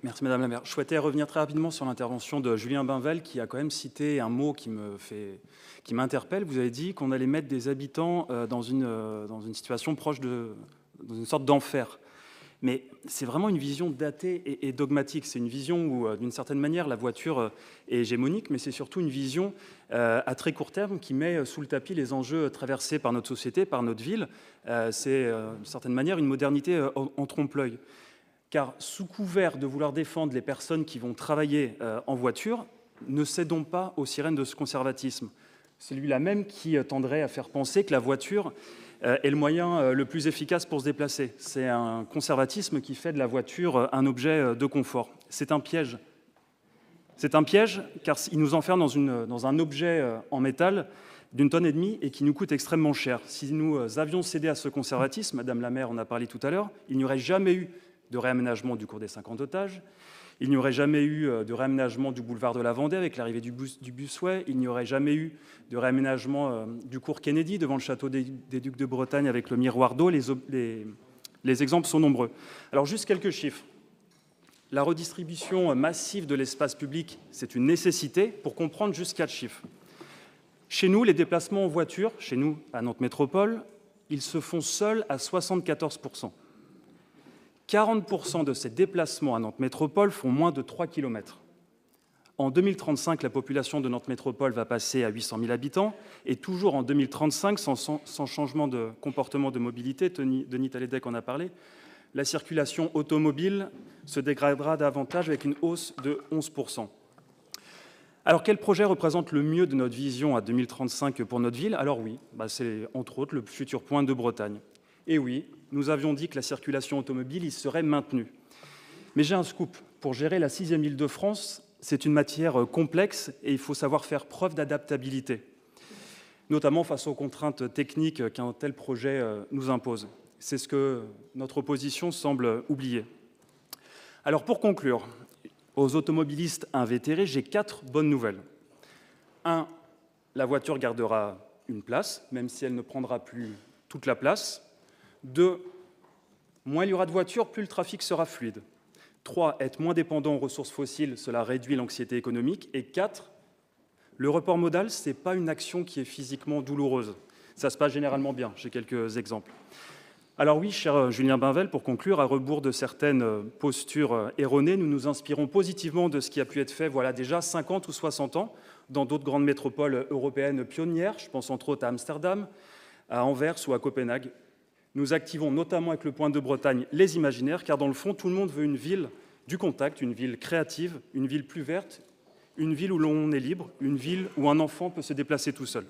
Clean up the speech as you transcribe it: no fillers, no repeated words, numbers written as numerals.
Merci Madame la maire. Je souhaitais revenir très rapidement sur l'intervention de Julien Bainvel qui a quand même cité un mot qui m'interpelle. Vous avez dit qu'on allait mettre des habitants dans une situation proche dans une sorte d'enfer. Mais c'est vraiment une vision datée et dogmatique. C'est une vision où, d'une certaine manière, la voiture est hégémonique, mais c'est surtout une vision à très court terme qui met sous le tapis les enjeux traversés par notre société, par notre ville. C'est, d'une certaine manière, une modernité en trompe-l'œil. Car sous couvert de vouloir défendre les personnes qui vont travailler en voiture, ne cédons pas aux sirènes de ce conservatisme. C'est lui-là même qui tendrait à faire penser que la voiture est le moyen le plus efficace pour se déplacer. C'est un conservatisme qui fait de la voiture un objet de confort. C'est un piège. C'est un piège car il nous enferme dans un objet en métal d'1,5 tonne et qui nous coûte extrêmement cher. Si nous avions cédé à ce conservatisme, Madame la maire en a parlé tout à l'heure, il n'y aurait jamais eu de réaménagement du cours des 50 otages, il n'y aurait jamais eu de réaménagement du boulevard de la Vendée avec l'arrivée du Busway, il n'y aurait jamais eu de réaménagement du cours Kennedy devant le château des Ducs de Bretagne avec le miroir d'eau. Les exemples sont nombreux. Alors juste quelques chiffres. La redistribution massive de l'espace public, c'est une nécessité. Pour comprendre, juste 4 chiffres. Chez nous, les déplacements en voiture, chez nous, à Nantes Métropole, ils se font seuls à 74%. 40% de ces déplacements à Nantes Métropole font moins de 3 km. En 2035, la population de Nantes Métropole va passer à 800 000 habitants, et toujours en 2035, sans changement de comportement de mobilité, Denis Taledec en a parlé, la circulation automobile se dégradera davantage avec une hausse de 11%. Alors, quel projet représente le mieux de notre vision à 2035 pour notre ville? Alors oui, c'est entre autres le futur point de Bretagne. Et oui, nous avions dit que la circulation automobile y serait maintenue. Mais j'ai un scoop. Pour gérer la 6e Île-de-France, c'est une matière complexe et il faut savoir faire preuve d'adaptabilité, notamment face aux contraintes techniques qu'un tel projet nous impose. C'est ce que notre opposition semble oublier. Alors pour conclure, aux automobilistes invétérés, j'ai 4 bonnes nouvelles. 1. La voiture gardera une place, même si elle ne prendra plus toute la place. 2. Moins il y aura de voitures, plus le trafic sera fluide. 3. Être moins dépendant aux ressources fossiles, cela réduit l'anxiété économique. Et 4. Le report modal, ce n'est pas une action qui est physiquement douloureuse. Ça se passe généralement bien. J'ai quelques exemples. Alors oui, cher Julien Bainvel, pour conclure, à rebours de certaines postures erronées, nous nous inspirons positivement de ce qui a pu être fait voilà déjà 50 ou 60 ans dans d'autres grandes métropoles européennes pionnières. Je pense entre autres à Amsterdam, à Anvers ou à Copenhague. Nous activons notamment avec le point de Bretagne les imaginaires, car dans le fond, tout le monde veut une ville du contact, une ville créative, une ville plus verte, une ville où l'on est libre, une ville où un enfant peut se déplacer tout seul.